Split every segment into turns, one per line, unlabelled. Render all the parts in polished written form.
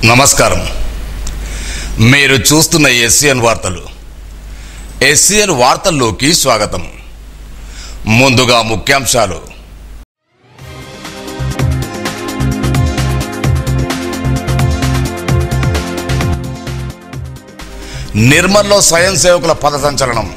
నమస్కారం. మీరు చూస్తున్న ఎస్సీఎన్ వార్తలు. ఎస్సీఎన్ వార్తల్లోకి స్వాగతం. ముందుగా ముఖ్యాంశాలు. నిర్మల్లో స్వయం సేవకుల పద సంచలనం.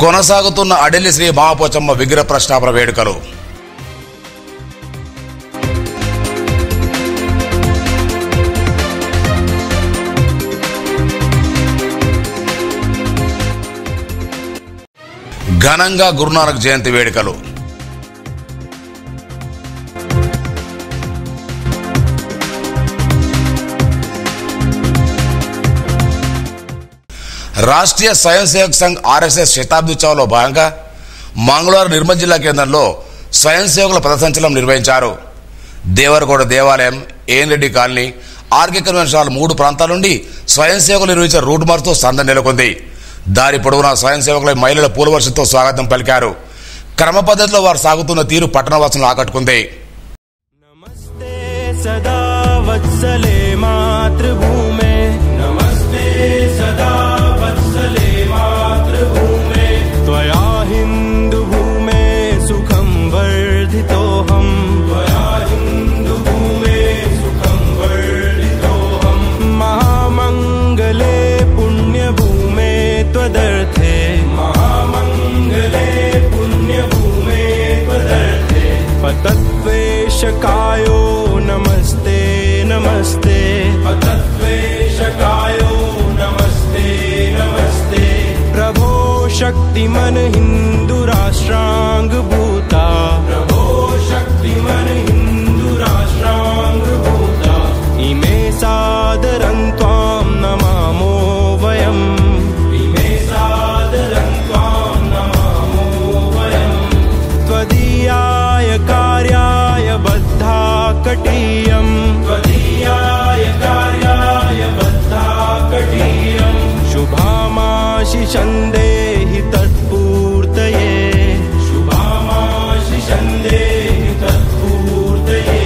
కొనసాగుతున్న అడెల్లి శ్రీ మహాపోచమ్మ విగ్రహ ప్రతిష్టాపన వేడుకలు. ఘనంగా గురునానక్ జయంతి వేడుకలు. రాష్ట్రీయ స్వయం సేవక్ సంఘ్ ఆర్ఎస్ఎస్ శతాబ్ది ఉత్సవంలో భాగంగా మంగళవారం నిర్మల్ జిల్లా కేంద్రంలో స్వయం సేవకుల పథ సంచలనం నిర్వహించారు. దేవరగౌడ దేవాలయం, ఏఎన్రెడ్డి కాలనీ, ఆర్కే కన్వెన్షన్ హాల్ 3 ప్రాంతాల నుండి స్వయం సేవకులు నిర్వహించిన రూట్ మార్చ్తో సందడి నెలకొంది. దారి పొడవునా స్వయం సేవకుల మహిళల పూలవర్షంతో స్వాగతం పలికారు. క్రమ పద్ధతిలో వారు సాగుతున్న తీరు పట్టణవాసులను ఆకట్టుకుంది.
నమస్తే సదా వత్సలే మాతృభూమే, నమస్తే సదా వత్సలే మాతృభూమే, త్వయా హిందూ భూమే సుఖం వర్ధితోహం, త్వయా హిందూ భూమే సుఖం వర్ధితోహం, మహామంగళే పుణ్యభూమే త్వదర్థే, మహామంగళే పుణ్యభూమే త్వదర్థే, పతద్వేషకాయో నమస్తే నమస్తే, పతద్వేషకాయో నమస్తే నమస్తే, ప్రభో शक्तिमन हिंदू राष्ट्रांग भूता, प्रभो शक्तिमन हिंदू राष्ट्रांग भूता, इमे सादरं त्वां नमामो वयं, इमे सादरं त्वां नमामो वयं, त्वदीयाय कार्याय बद्धा कटीयं, त्वदीयाय कार्याय बद्धा कटीयं, शुभामाशिषन्दे तत्पूर्तये, शुभामाशिषन्दे तत्पूर्तये,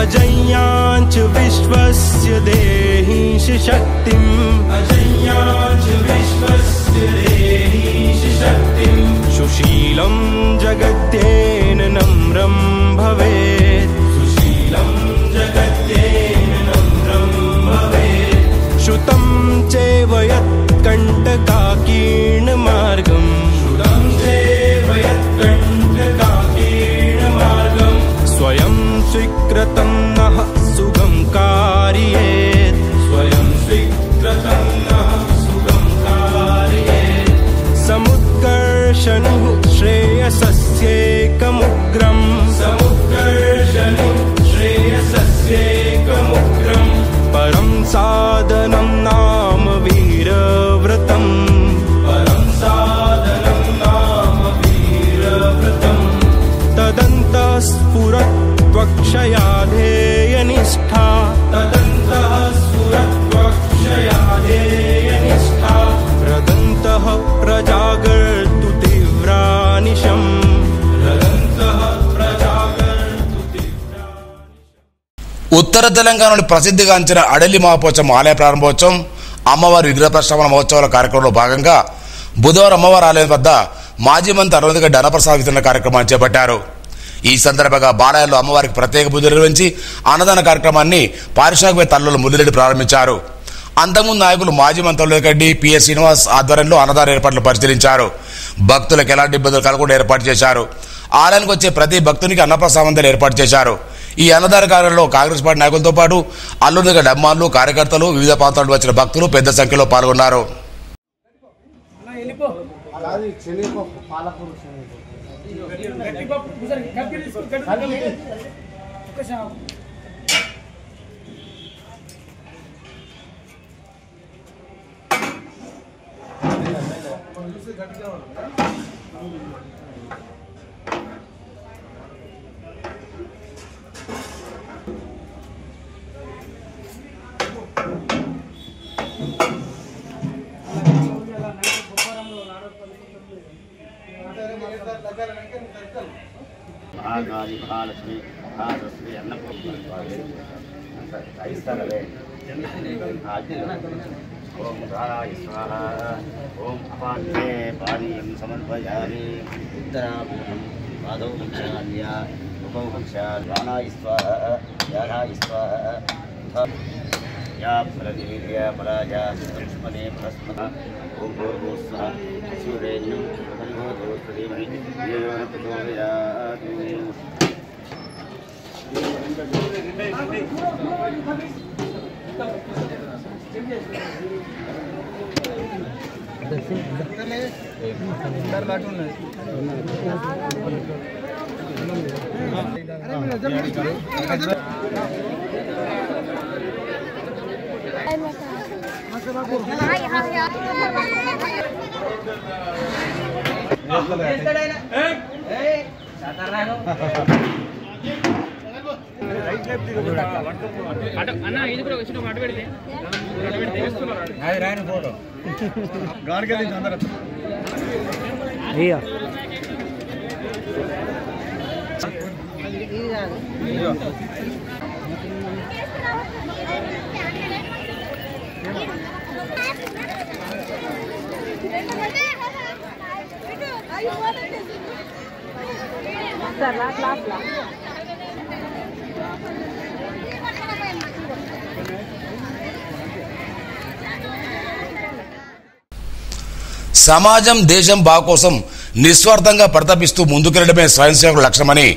अजय्याञ्च विश्वस्य देहीश शक्तिम्, अजय्याञ्च विश्वस्य देहीश शक्तिम्, सुशीलं जगद्येन नम्रं भवेत्, सुशीलं जगद्येन नम्रं भवेत्, श्रुतं चैव यत्कण्टकाकीर्णमार्गम्, श्रुतं चैव यत्कण्टकाकीर्णमार्गम्, स्वयं स्वीकृतं नः सुगं कारयेत्, स्वयं स्वीकृतं नः सुगं कारयेत्, समुत्कर्षणुः श्रेयसस्यैकमुग्रम्, समुत्कर्षणुः श्रेयसस्यैकमुग्रम्, परं साधनं नाम वीरव्रतम्, परं साधनं नाम वीरव्रतम्, तदन्तः स्फुरत्वक्षयाधेयनिष्ठा, तदन्तः स्फुरत्वक्षयाधेयनिष्ठा, रदन्तः प्रजागर्तु तीव्रानिशम्, रदन्तः प्रजागर्तु तीव्रानिशम्.
ఉత్తర తెలంగాణలోని ప్రసిద్ధిగాంచిన అడెల్లి మహాపోచమ్మ ఆలయ ప్రారంభోత్సవం, అమ్మవారి విగ్రహ ప్రతిష్టాపన మహోత్సవాల కార్యక్రమంలో భాగంగా బుధవారం అమ్మవారి ఆలయం వద్ద మాజీ మంత్రి అరుణగడ్డ అన్నప్రసాద వితరణ కార్యక్రమాన్ని చేపట్టారు. ఈ సందర్భంగా బాలయాల్లో అమ్మవారికి ప్రత్యేక పూజలు నిర్వహించి అన్నదాన కార్యక్రమాన్ని పారిశ్రామికవేత్త తల్లుల మురళిరెడ్డి ప్రారంభించారు. అంతకుముందు నాయకులు మాజీ మంత్రి అరుణగడ్డి, పిఎస్ శ్రీనివాస్ ఆధ్వర్యంలో అన్నదాన ఏర్పాట్లు పరిశీలించారు. భక్తులకు ఎలాంటి ఇబ్బందులు కలగకుండా ఏర్పాటు చేశారు. ఆలయానికి వచ్చే ప్రతి భక్తునికి అన్నప్రసాదాలు ఏర్పాటు చేశారు. ఈ అన్నదాన కార్యంలో కాంగ్రెస్ పార్టీ నాయకులతో పాటు అల్లునిగడ్డ అమ్మాన్లు, కార్యకర్తలు, వివిధ ప్రాంతాల నుండి వచ్చిన భక్తులు పెద్ద సంఖ్యలో పాల్గొన్నారు.
महाकाली महालक्ष्मी महासरस्वती अन्नपूर्णा ओम राय स्वाहा ओम अपान्ने पानीयं समर्पयामि उत्तराभूतं पादौ प्रक्षाल्य मुखौ प्रक्षाल्य प्राणाय स्वाहा यानाय स्वाहा या फलनिर्य पराजा सुष्मने प्रस्मः ओम भूर्भुवस्सुः सूर्येण्यं भर्गो देवहि यो न प्रचोदयात्
అన్న ఇది కూడా వచ్చిన మాట పెడితే
రాయన ఫోటో గాడికెళ్ళి అందరూ
సమాజం దేశం బాగు కోసం నిస్వార్థంగా పరితపిస్తూ ముందుకెళ్లడమే స్వయం సేవకుల లక్ష్యమని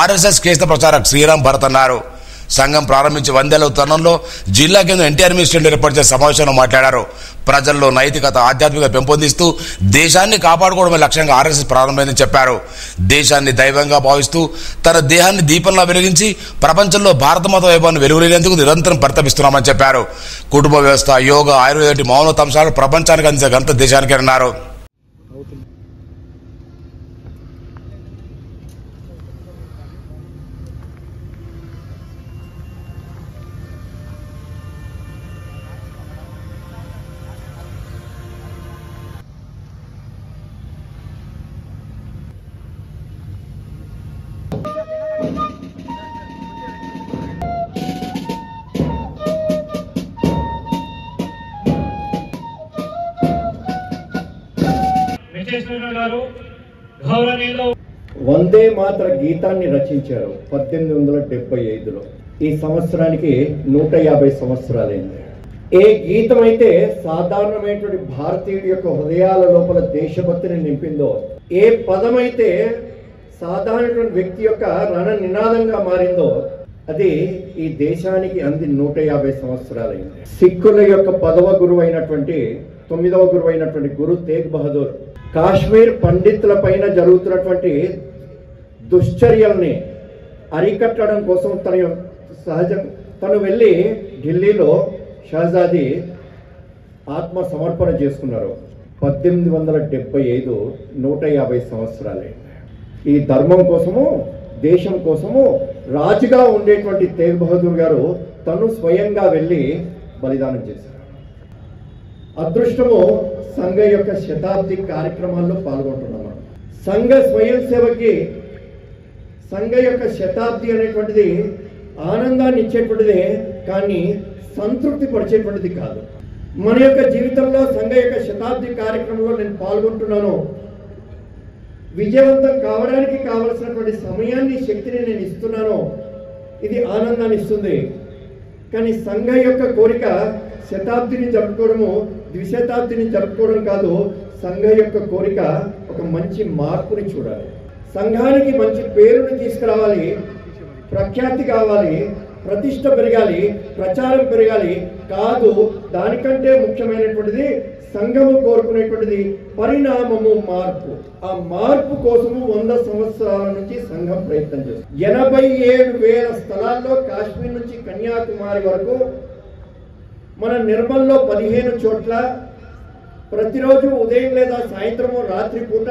ఆర్ఎస్ఎస్ కేంద్ర ప్రచారక్ శ్రీరామ్ భరత్ అన్నారు. సంఘం ప్రారంభించి 100 ఏళ్ల తరుణంలో జిల్లా కేంద్రం ఎన్టీఆర్ మినిస్టర్ ఏర్పాటు చేసిన సమావేశంలో మాట్లాడారు. ప్రజల్లో నైతికత ఆధ్యాత్మికత పెంపొందిస్తూ దేశాన్ని కాపాడుకోవడమే లక్ష్యంగా ఆర్ఎస్ఎస్ ప్రారంభమైందని చెప్పారు. దేశాన్ని దైవంగా భావిస్తూ తన దేహాన్ని దీపంలా వెలిగించి ప్రపంచంలో భారత మత వైభవాన్ని వెలువరేందుకు నిరంతరం పరితపిస్తున్నామని చెప్పారు. కుటుంబ వ్యవస్థ, యోగా, ఆయుర్వేద వంటి మౌనత అంశాలు ప్రపంచానికి అందించే ఘనత దేశానికి అన్నారు.
వందే మాతర గీతాన్ని రచించారు 1875లో. ఈ సంవత్సరానికి 150 సంవత్సరాలైంది. ఏ గీతం అయితే సాధారణమైనటువంటి భారతీయుడి యొక్క హృదయాల లోపల దేశభక్తిని నింపిందో, ఏ పదమైతే సాధారణటువంటి వ్యక్తి యొక్క రణ నినాదంగా మారిందో, అది ఈ దేశానికి అంది 150 సంవత్సరాలైంది. సిక్కుల యొక్క 10వ గురువు అయినటువంటి 9వ గురువు అయినటువంటి గురు తేగ్ బహదూర్ కాశ్మీర్ పండితుల పైన జరుగుతున్నటువంటి దుశ్చర్యల్ని అరికట్టడం కోసం తను వెళ్ళి ఢిల్లీలో షహజాది ఆత్మ సమర్పణ చేసుకున్నారు. 1875 150 సంవత్సరాలే. ఈ ధర్మం కోసము, దేశం కోసము రాజుగా ఉండేటువంటి తేగ్ బహదూర్ గారు తను స్వయంగా వెళ్ళి బలిదానం చేశారు. అదృష్టము సంఘ యొక్క శతాబ్ది కార్యక్రమాల్లో పాల్గొంటున్నాము. సంఘ స్వయం సేవకి సంఘ యొక్క శతాబ్ది అనేటువంటిది ఆనందాన్ని ఇచ్చేటువంటిదే, కానీ సంతృప్తి పరిచేటువంటిది కాదు. మన యొక్క జీవితంలో సంఘ యొక్క శతాబ్ది కార్యక్రమంలో నేను పాల్గొంటున్నాను. విజయవంతం కావడానికి కావలసినటువంటి సమయాన్ని, శక్తిని నేను ఇస్తున్నాను. ఇది ఆనందాన్ని ఇస్తుంది. కానీ సంఘ యొక్క కోరిక శతాబ్దిని జరుపుకోవడము, ద్విశతాబ్దిని జరుపుకోవడం కాదు. సంఘ యొక్క కోరిక ఒక మంచి మార్పుని చూడాలి. సంఘానికి మంచి పేరుని తీసుకురావాలి, ప్రఖ్యాతి కావాలి, ప్రతిష్ట పెరగాలి, ప్రచారం పెరగాలి. కాదు, దానికంటే ముఖ్యమైనటువంటిది సంఘము కోరుకునేటువంటిది పరిణామము, మార్పు. ఆ మార్పు కోసము 100 సంవత్సరాల నుంచి సంఘం ప్రయత్నం చేస్తుంది. 87,000 స్థలాల్లో కాశ్మీర్ నుంచి కన్యాకుమారి వరకు, మన నిర్మల్లో 15 చోట్ల ప్రతిరోజు ఉదయం లేదా సాయంత్రము, రాత్రి పూట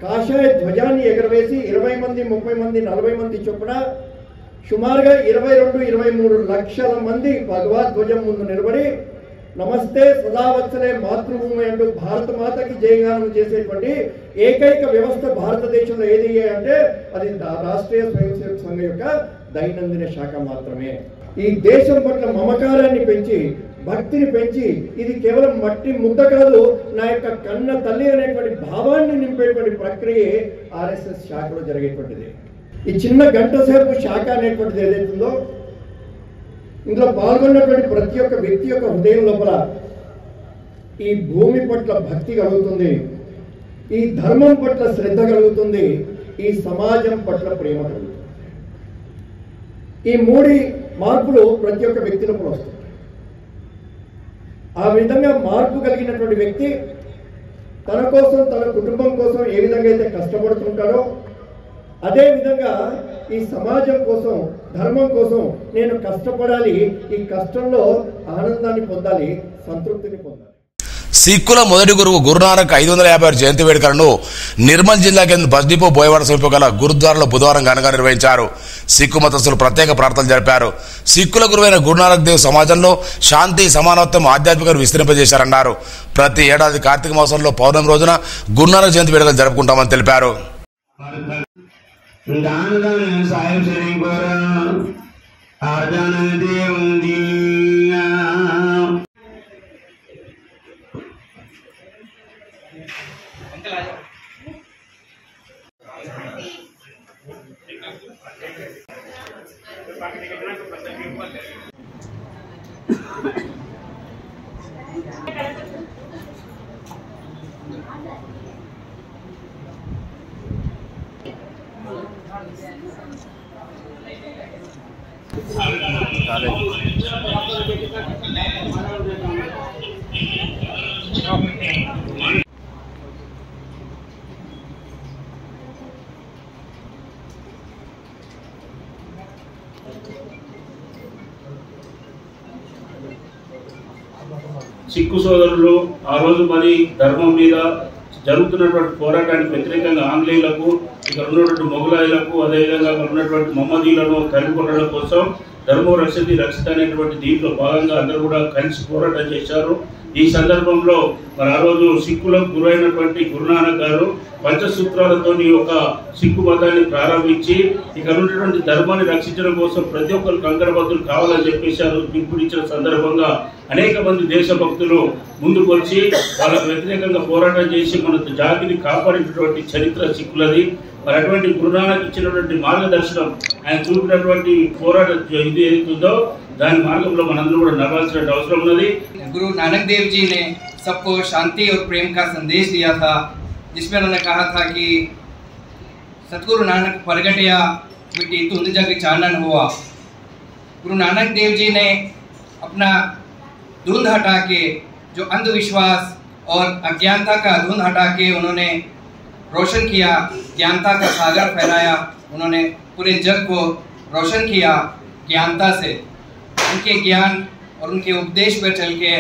కాషాయ ధ్వజాన్ని ఎగరవేసి 20 మంది, 30 మంది, 40 మంది చొప్పున సుమారుగా 22-23 లక్షల మంది భగవద్ధ్వజం ముందు నిలబడి నమస్తే సదావత్సలే మాతృభూమి అంటూ భారత మాతకి జయగానం చేసేటువంటి ఏకైక వ్యవస్థ భారతదేశంలో ఏది అంటే అది రాష్ట్రీయ స్వయం సేవక సంఘం యొక్క దైనందిన శాఖ మాత్రమే. ఈ దేశం పట్ల మమకారాన్ని పెంచి, భక్తిని పెంచి, ఇది కేవలం మట్టి ముద్ద కాదు, నా యొక్క కన్న తల్లి అనేటువంటి భావాన్ని నింపేటువంటి ప్రక్రియ ఆర్ఎస్ఎస్ శాఖలో జరిగేటువంటిది. ఈ చిన్న గంట సేపు శాఖ అనేటువంటిది ఏదైతుందో ఇందులో పాల్గొన్నటువంటి ప్రతి ఒక్క వ్యక్తి యొక్క హృదయం లోపల ఈ భూమి పట్ల భక్తి కలుగుతుంది, ఈ ధర్మం పట్ల శ్రద్ధ కలుగుతుంది, ఈ సమాజం పట్ల ప్రేమ కలుగుతుంది. ఈ మూడి మార్పులు ప్రతి ఒక్క వ్యక్తి లోపల వస్తుంది. ఆ విధంగా మార్పు కలిగినటువంటి వ్యక్తి తన కోసం, తన కుటుంబం కోసం ఏ విధంగా అయితే కష్టపడుతుంటాడో అదే విధంగా ఈ సమాజం కోసం, ధర్మం కోసం నేను కష్టపడాలి, ఈ కష్టంలో ఆనందాన్ని పొందాలి, సంతృప్తిని పొందాలి.
సిక్కుల మొదటి గురువు గురునానక్ 556 జయంతి వేడుకలను నిర్మల్ జిల్లా కేంద్ర బస్ డిపో బోయవాడ సమీప గల గురుద్వారాలో బుధవారం ఘనంగా నిర్వహించారు. సిక్కు మతస్థులు ప్రత్యేక ప్రార్థనలు జరిపారు. సిక్కుల గురువైన గురునానక్ దేవ్ సమాజంలో శాంతి, సమానత్వం, ఆధ్యాత్మికత విస్తరింపజేశారన్నారు. ప్రతి ఏడాది కార్తీక మాసంలో పౌర్ణమి రోజున గురునానక్ జయంతి వేడుకలు జరుపుకుంటామని తెలిపారు.
సిక్కు సోదరులు ఆ రోజు మరి ధర్మం మీద జరుగుతున్నటువంటి పోరాటానికి వ్యతిరేకంగా ఆంగ్లేయులకు, ఇక్కడ ఉన్నటువంటి మొఘలాయులకు, అదేవిధంగా ఉన్నటువంటి మహమ్మదీలను తరిమికొట్టడం కోసం ధర్మం రక్షతి రక్షిత అనేటువంటి దీంట్లో భాగంగా అందరూ కూడా కలిసి పోరాటం చేశారు. ఈ సందర్భంలో మరి ఆ రోజు సిక్కులకు గురైనటువంటి గురునానక్ గారు పంచసూత్రాలతో ఒక సిక్కు మతాన్ని ప్రారంభించి ఇక్కడ ఉన్నటువంటి ధర్మాన్ని రక్షించడం కోసం ప్రతి ఒక్కరు కంకణబద్దులు కావాలని చెప్పేశారు. పిలుపునిచ్చిన సందర్భంగా అనేక మంది దేశభక్తులు ముందుకు వచ్చి వాళ్ళకు వ్యతిరేకంగా పోరాటం చేసి మన జాతిని కాపాడినటువంటి చరిత్ర సిక్కులది. మరి అటువంటి గురునానక్ ఇచ్చినటువంటి మార్గదర్శనం, ఆయన చూపినటువంటి పోరాట ఇది ఏదైతుందో దాని మార్గంలో మనందరూ కూడా నడవాల్సిన అవసరం ఉన్నది.
गुरु नानक देव जी ने सबको शांति और प्रेम का संदेश दिया था, जिसमें उन्होंने कहा था कि सतगुरु नानक प्रगटिया मिट्टी धुंध जग चानन हुआ। गुरु नानक देव जी ने अपना धुंध हटा के, जो अंधविश्वास और अज्ञानता का धुंध हटा के उन्होंने रोशन किया, ज्ञानता का सागर फैलाया। उन्होंने पूरे जग को रोशन किया ज्ञानता से। उनके ज्ञान और उनके उपदेश पर चल के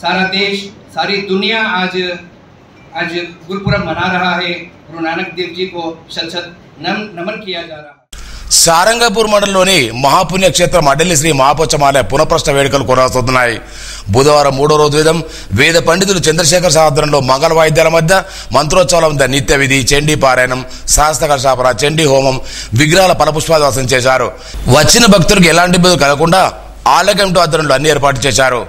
सारा देश, सारी दुनिया आज गुरुपुरब मना रहा है। गुरु नानक देव जी को शत शत नमन किया जा रहा है।
సారంగపూర్ మండలంలోని మహాపుణ్యక్షేత్రం అడ్డలి శ్రీ మహాపోచమాలయ పునఃప్రతిష్ఠ వేడుకలు కొనసాగుతున్నాయి. బుధవారం 3వ రోజు వేద పండితులు చంద్రశేఖర్ సాధనలో మంగళ వాయిద్యాల మధ్య మంత్రోత్సవాల మధ్య నిత్య విధి, చండీ పారాయణం, సహస్ర కలశాపన, చండీ హోమం, విగ్రహాల ఫలపుష్పాదర్శనం చేశారు. వచ్చిన భక్తులకు ఎలాంటి ఇబ్బందులు కలగకుండా ఆలయ కమిటీ ఆధ్వర్యంలో అన్ని ఏర్పాటు చేశారు.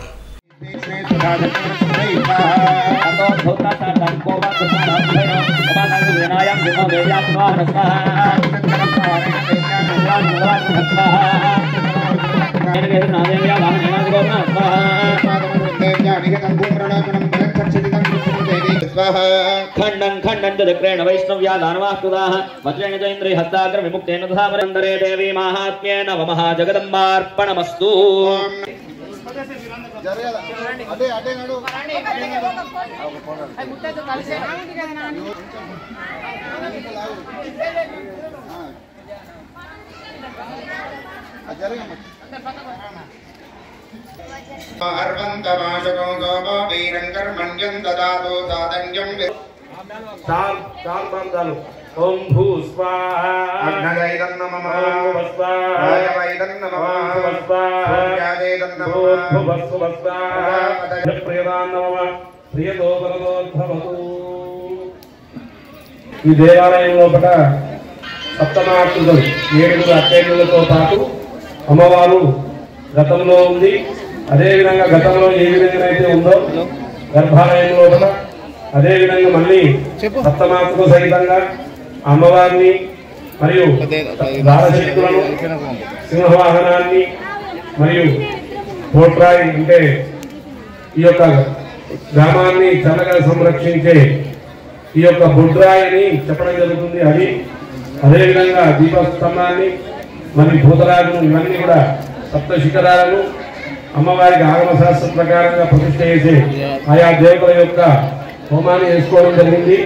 खंडन खंडन चक्रेण वैष्णव्या दानवास्तुदाः वज्रेण च इन्द्रिय हस्ताग्र विमुक्तेन तथा वरन्दरे देवी माहात्म्येन नमः जगदम्बार्पणमस्तु।
ఓం భూ స్వాహా
అగ్నయైదం నమః
ఓం స్వాహా
వాయవైదం నమః
ఓం స్వాహా
సూర్యాయైదం నమః
భూర్భువస్సు స్వాహా ప్రియదాన్ నమః ప్రియదో వరదోద్భవతు. ఈ దేవాలయం లోపల సప్తమాకృతులు 7 అక్కయ్యలతో పాటు అమ్మవారు గతంలో ఉంది. అదేవిధంగా గతంలో ఏ విధంగా అయితే ఉందో గర్భాలయం లోపల అదేవిధంగా మళ్ళీ సప్తమాకృత సహితంగా అమ్మవారిని మరియు దారశక్తులను సింహవాహనాన్ని మరియు పోట్రాయి అంటే ఈ యొక్క గ్రామాన్ని చల్లగా సంరక్షించే ఈ యొక్క బుడ్రాయిని చెప్పడం జరుగుతుంది. అది అదేవిధంగా దీపస్తంభాన్ని మరియు భూతరాజును ఇవన్నీ కూడా సప్త శిఖరాలను అమ్మవారికి ఆగమ శాస్త్ర ప్రకారంగా ప్రతిష్ఠ చేసి ఆయా దేవతల యొక్క హోమాన్ని చేసుకోవడం జరిగింది.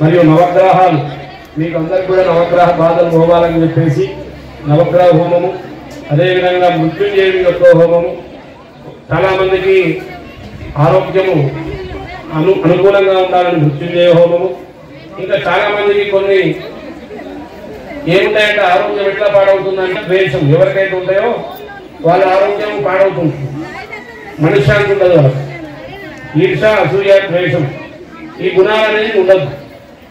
మరియు నవగ్రహాలు మీకు అందరికి కూడా నవగ్రహ బాధలు హోమాలని చెప్పేసి నవగ్రహ హోమము, అదేవిధంగా మృత్యుంజయుడి యొక్క హోమము, చాలామందికి ఆరోగ్యము అనుకూలంగా ఉండాలని మృత్యుంజయ హోమము, ఇంకా చాలా మందికి కొన్ని ఏముంటాయంటే ఆరోగ్యం ఎట్లా పాడవుతుందంటే ద్వేషం ఎవరికైతే ఉంటాయో వాళ్ళ ఆరోగ్యం పాడవుతుంది, మనశ్శాంతి ఉండదు, వాళ్ళకి ఈర్ష అసూయ ద్వేషం ఈ గుణాలు అనేది ఉండదు.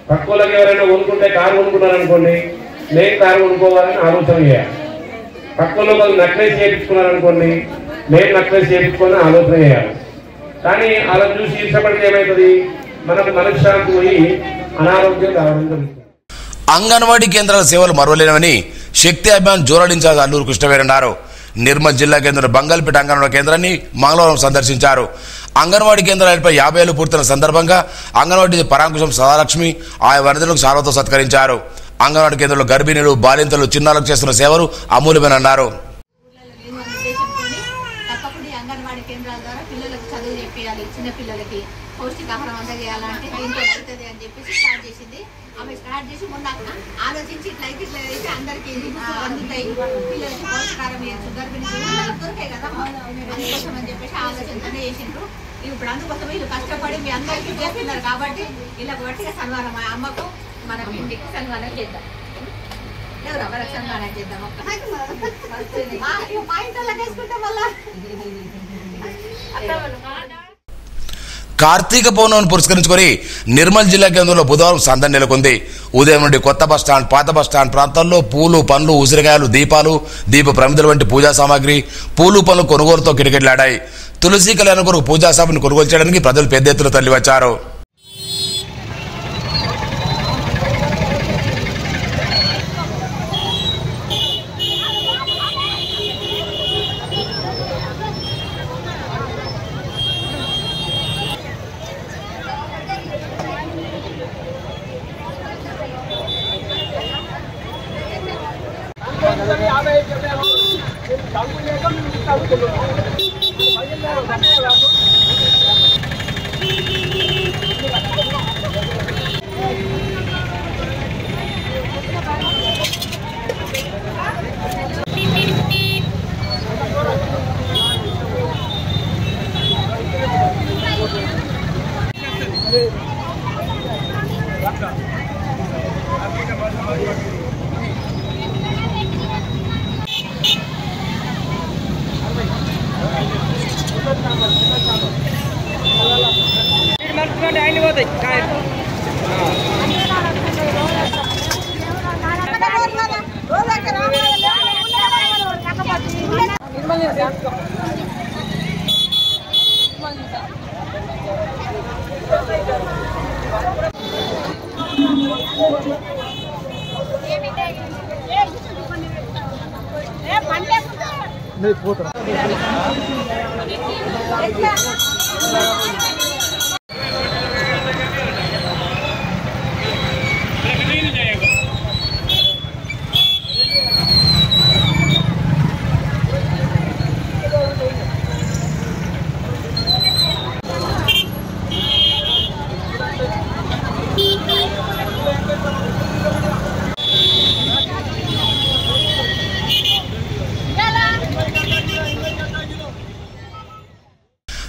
పక్కలకు ఎవరైనా కొనుక్కుంటే కారు కొనుక్కున్నారనుకోండి, నేను కారు కొనుక్కోవాలని ఆలోచన చేయాలి. పక్కలో వాళ్ళు నక్లెస్ చేయించుకున్నారనుకోండి, నేను నక్లెస్ చేయించుకోవాలని ఆలోచన చేయాలి. కానీ అలా చూసి ఇష్టపడితే ఏమవుతుంది, మనకు మనశ్శాంతి పోయి అనారోగ్యం రావడం జరుగుతుంది.
అంగన్వాడీ కేంద్రాల సేవలు మరువలేనవని శక్తి అభియాన్ జోరాల్ ఇన్ఛార్జ్ అల్లూరు కృష్ణవేర్ అన్నారు. నిర్మల్ జిల్లా కేంద్రం బంగల్పేట అంగన్వాడీ కేంద్రాన్ని మంగళవారం సందర్శించారు. అంగన్వాడీ కేంద్రాలపై 50 ఏళ్లు పూర్తయిన సందర్భంగా అంగన్వాడీ పరాంకుశం సదాలక్ష్మి ఆయా వరదలకు శాలువాతో సత్కరించారు. అంగన్వాడీ కేంద్రంలో గర్భిణీలు, బాలింతలు, చిన్నారులకు చేస్తున్న సేవలు అమూల్యమని అన్నారు.
చిన్నపిల్లలకి పౌష్టికాహారం అందజేయాలంటే దీంతో అవుతుంది అని చెప్పేసి స్టార్ట్ చేసింది. ఆమె స్టార్ట్ చేసి మొన్న ఆలోచించి ఇట్లయితే అందరికీ అందుతాయి, పిల్లలకి పౌష్టికారం వేయచ్చు, గర్భిణీ దొరికాయి కదా అందుకోసం అని చెప్పేసి ఆలోచనతోనే చేసిండ్రు. ఇప్పుడు అందుకోసం వీళ్ళు కష్టపడి మీ అందరికీ చేస్తున్నారు కాబట్టి వీళ్ళకి గట్టిగా సన్మానం అమ్మకు మనం ఇంటికి సన్మానం చేద్దాం. ఎవరు మనకు సన్మానం చేద్దాం. మా ఇంట్లో వేసుకుంటాం మళ్ళా.
కార్తీక పౌర్ణమిని పురస్కరించుకొని నిర్మల్ జిల్లా కేంద్రంలో బుధవారం సందడి నెలకొంది. ఉదయం నుండి కొత్త బస్టాండ్, పాత బస్టాండ్ ప్రాంతాల్లో పూలు, పండ్లు, ఉసిరికాయలు, దీపాలు, దీప ప్రమిదల వంటి పూజా సామాగ్రి, పూలు పండ్లు కొనుగోలుతో కిటకిటలాడాయి. తులసి కళ్యాణం కొరకు పూజా సామాగ్రిని కొనుగోలు చేయడానికి ప్రజలు పెద్ద ఎత్తున తరలివచ్చారు.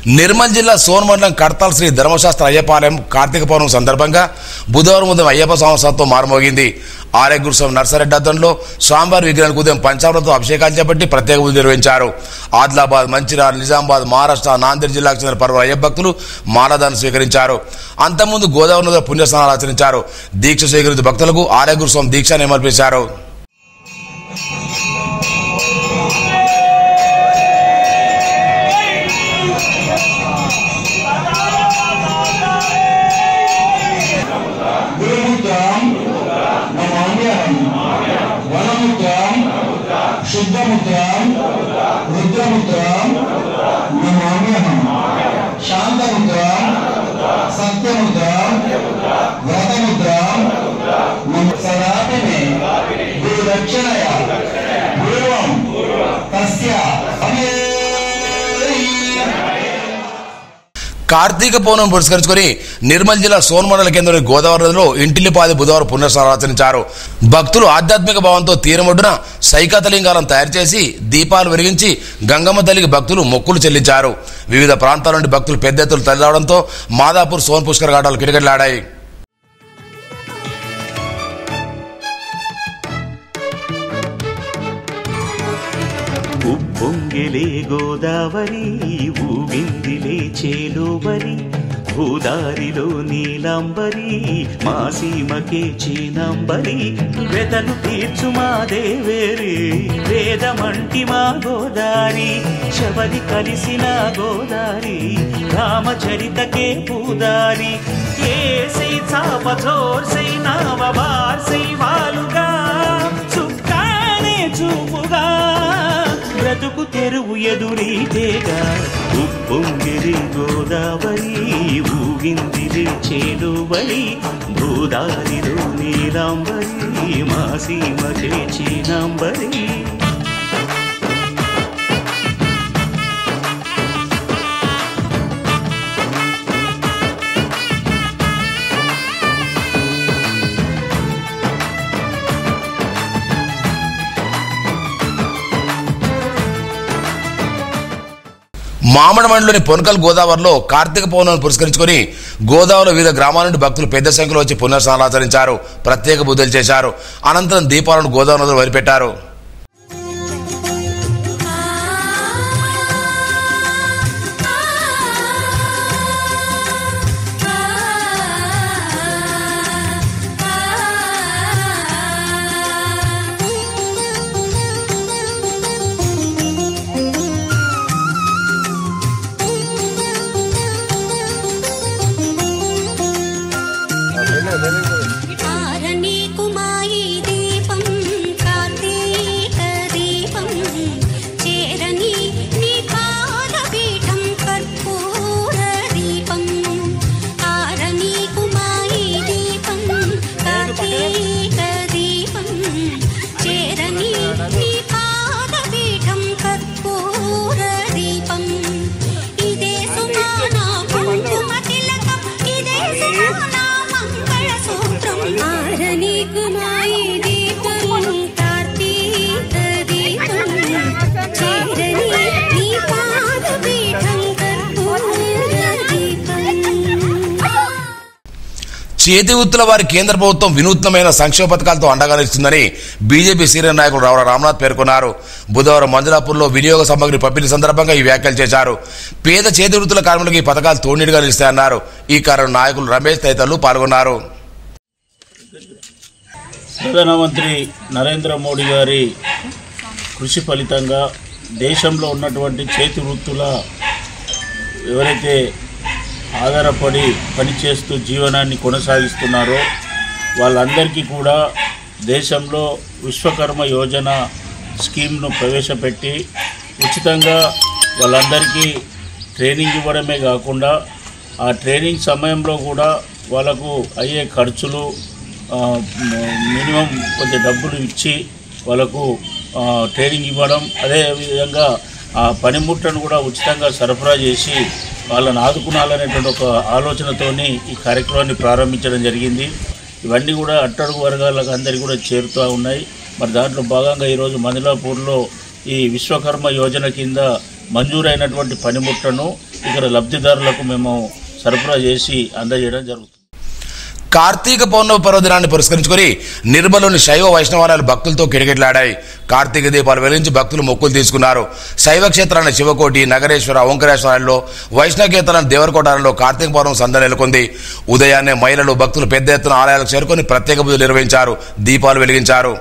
నిర్మల్ జిల్లా సోన్ మండలం కడతాల్ శ్రీ ధర్మశాస్త్ర అయ్యపాలయం కార్తీక పౌర్ణమి సందర్భంగా బుధవారం ఉదయం అయ్యప్ప సంవత్సరంతో మారుమోగింది. ఆలయ గురుస్వామి నర్సారెడ్డి అద్దంలో స్వామివారి విగ్రహానికి ఉదయం పంచామృతంతో అభిషేకాలు చేపట్టి ప్రత్యేక పూజలు నిర్వహించారు. ఆదిలాబాద్, మంచిర్యాల, నిజామాబాద్, మహారాష్ట్ర, నాందేడ్ జిల్లాకు చెందిన పలువురు అయ్యప్ప భక్తులు మాలాదానం స్వీకరించారు. అంతకుముందు గోదావరి నదిలో పుణ్యస్నానాలు ఆచరించారు. దీక్ష స్వీకరించిన భక్తులకు ఆలయ గురుస్వామి దీక్ష నియమర్పించారు.
शुद्धमुद्रां रुद्रमुद्रां नमाम्यहं शान्तमुद्रां सत्यमुद्रां व्रतमुद्रां सदापि मे गुरुरक्षणया पूर्वं तस्य
కార్తీక పౌర్ణమి పురస్కరించుకుని నిర్మల్ జిల్లా సోన్ మండల కేంద్రంలోని గోదావరి నదిలో ఇంటిల్లిపాది బుధవారం పుణ్యస్నానాలు ఆచరించారు. భక్తులు ఆధ్యాత్మిక భావంతో తీరమొడ్డున సైకతలింగాలను తయారు చేసి దీపాలు వెలిగించి గంగమ్మ తల్లికి భక్తులు మొక్కులు చెల్లించారు. వివిధ ప్రాంతాల నుండి భక్తులు పెద్ద ఎత్తున తరలిరావడంతో మాదాపూర్, సోన్ పుష్కర్ ఘాటాలు కిటకిటలాడాయి.
ఉప్పొంగిలే గోదావరి ఊగిందిలే చేలోబరి భూదారిలో నీలాంబరి మా సీమకే చీనాంబరి వెదను తీర్చు మా దేవేరి వేదమంటి మా గోదారి శబరి కలిసిన గోదారి రామచరితకే పూదారి ఏసై చాపచోర్సై నావబార్సై వాలుగా చుక్కానే చూపుగా బ్రతుకు తెరువు ఎదురీతేగా ఉప్పొంగిరి గోదావరి ఊగిందిరి చేలువరి భూదారిలో నీలాంబరి మా సీమకే చీనాంబరి
మామడ మండలిలోని పొనకల్ గోదావరిలో కార్తీక పౌర్ణమిని పురస్కరించుకుని గోదావరిలో వివిధ గ్రామాల నుండి భక్తులు పెద్ద సంఖ్యలో వచ్చి పుణ్యస్నానాలు ఆచరించారు. ప్రత్యేక పూజలు చేశారు. అనంతరం దీపాలను గోదావరి నదిలో వదిలిపెట్టారు. చేతి వృత్తుల వారి కేంద్ర ప్రభుత్వం వినూత్నమైన సంక్షేమ పథకాలతో అండగా నిలుస్తుందని బీజేపీ సీనియర్ నాయకుడు రావుల రామ్నాథ్ పేర్కొన్నారు. బుధవారం మంజులాపూర్లో వినియోగ సామగ్రి పంపిణీ సందర్భంగా ఈ వ్యాఖ్యలు చేశారు. పేద చేతి వృత్తుల కార్మికులకు ఈ పథకాలు తోడునీడుగా నిలుస్తాయన్నారు. ఈ కార్యక్రమంలో నాయకులు రమేష్ తదితరులు పాల్గొన్నారు.
ప్రధానమంత్రి నరేంద్ర మోడీ గారి కృషి ఫలితంగా దేశంలో ఉన్నటువంటి చేతి వృత్తుల ఎవరైతే ఆధారపడి పనిచేస్తూ జీవనాన్ని కొనసాగిస్తున్నారో వాళ్ళందరికీ కూడా దేశంలో విశ్వకర్మ యోజన స్కీమ్ను ప్రవేశపెట్టి ఉచితంగా వాళ్ళందరికీ ట్రైనింగ్ ఇవ్వడమే కాకుండా ఆ ట్రైనింగ్ సమయంలో కూడా వాళ్ళకు అయ్యే ఖర్చులు మినిమం కొంచెం డబ్బులు ఇచ్చి వాళ్ళకు ట్రైనింగ్ ఇవ్వడం, అదేవిధంగా ఆ పనిముట్లను కూడా ఉచితంగా సరఫరా చేసి వాళ్ళని ఆదుకునాలనేటువంటి ఒక ఆలోచనతోని ఈ కార్యక్రమాన్ని ప్రారంభించడం జరిగింది. ఇవన్నీ కూడా అట్టడుగు వర్గాలకు అందరికీ కూడా చేరుతూ ఉన్నాయి. మరి దాంట్లో భాగంగా ఈరోజు మంజులాపూర్లో ఈ విశ్వకర్మ యోజన కింద మంజూరైనటువంటి పనిముట్లను ఇక్కడ లబ్ధిదారులకు మేము సరఫరా చేసి అందజేయడం జరుగుతుంది.
కార్తీక పౌర్ణమి పర్వదినాన్ని పురస్కరించుకుని నిర్మల్లోని శైవ వైష్ణవాలయాలు భక్తులతో కిటకిటలాడాయి. కార్తీక దీపాలు వెలిగించి భక్తులు మొక్కులు తీసుకున్నారు. శైవ క్షేత్రాన్ని శివకోటి, నగరేశ్వర, ఓంకారేశ్వరాల్లో, వైష్ణవ కేంద్రాన్ని దేవరకోటాలలో కార్తీక పౌర్ణమి సందడి నెలకొంది. ఉదయాన్నే మహిళలు భక్తులు పెద్ద ఎత్తున ఆలయాలకు చేరుకొని ప్రత్యేక పూజలు నిర్వహించారు, దీపాలు వెలిగించారు.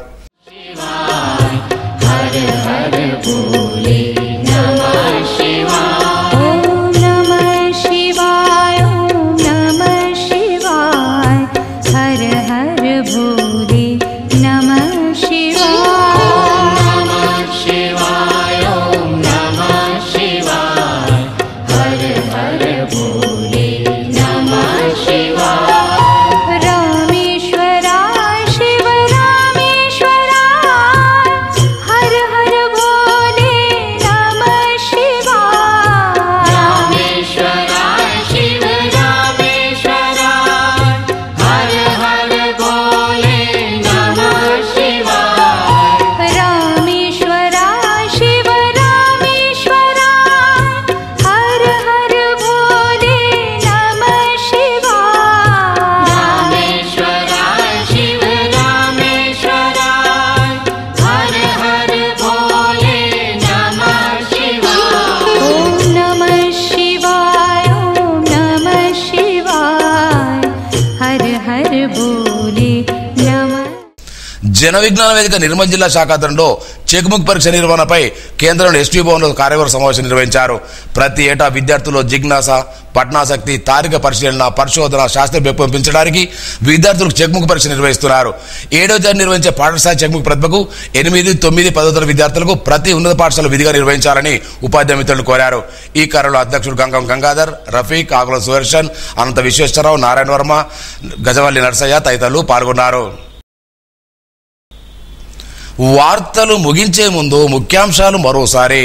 జన విజ్ఞాన వేదిక నిర్మల్ జిల్లా శాఖ ఆధ్వర్యంలో చెక్బుక్ పరీక్ష నిర్వహణపై కేంద్రంలోని ఎస్టీ భవన్లో కార్యవర్గ సమావేశం నిర్వహించారు. ప్రతి ఏటా విద్యార్థుల్లో జిజ్ఞాస, పఠనాసక్తి, తార్కిక పరిశీలన, పరిశోధన, శాస్త్ర పెంచడానికి విద్యార్థులకు చెక్బుక్ పరీక్ష నిర్వహిస్తున్నారు. 7వ తేదీ నిర్వహించే పాఠశాల చెక్బుక్ ప్రతిభకు 8, 9, 10 తరగతి విద్యార్థులకు ప్రతి ఉన్నత పాఠశాల విధిగా నిర్వహించాలని ఉపాధ్యాయ మిత్రులు కోరారు. ఈ కార్యక్రమంలో అధ్యక్షుడు గంగం గంగాధర్, రఫీక్, ఆకుల సుదర్శన్, అనంత విశ్వేశ్వరరావు, నారాయణ వర్మ, గజవల్లి నరసయ్య తదితరులు పాల్గొన్నారు. వార్తలు ముగించే ముందు ముఖ్యాంశాలు మరోసారి.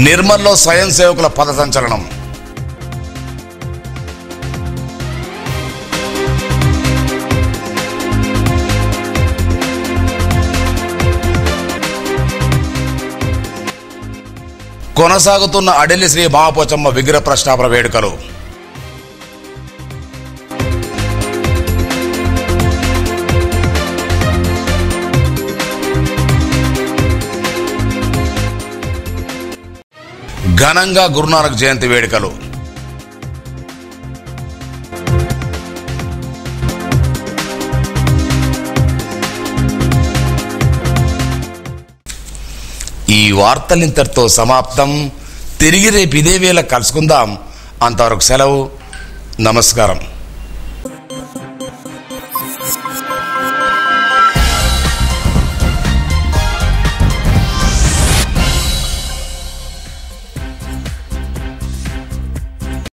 నిర్మల్లో స్వయం సేవకుల పథసంచలనం. కొనసాగుతున్న అడెల్లి శ్రీ మహాపోచమ్మ విగ్రహ ప్రతిష్టాపన వేడుకలు. ఘనంగా గురునానక్ జయంతి వేడుకలు. ఈ వార్తలింతటితో సమాప్తం. తిరిగి రేపు ఇదే వేళ కలుసుకుందాం. అంతవరకు సెలవు. నమస్కారం.